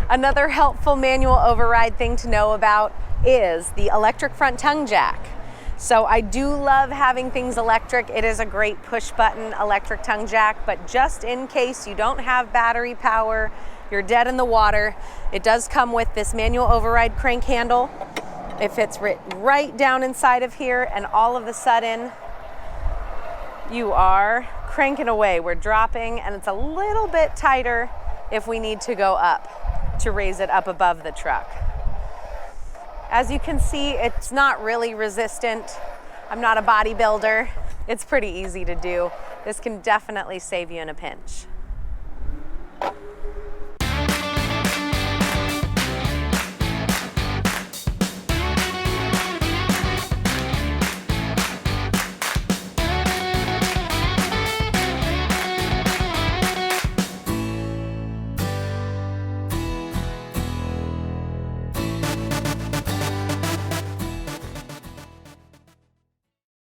Another helpful manual override thing to know about is the electric front tongue jack. So I do love having things electric. It is a great push button electric tongue jack, but just in case you don't have battery power, you're dead in the water, it does come with this manual override crank handle. It fits right down inside of here, and all of a sudden you are cranking away. We're dropping, and it's a little bit tighter if we need to go up to raise it up above the truck. As you can see, it's not really resistant. I'm not a bodybuilder. It's pretty easy to do. This can definitely save you in a pinch.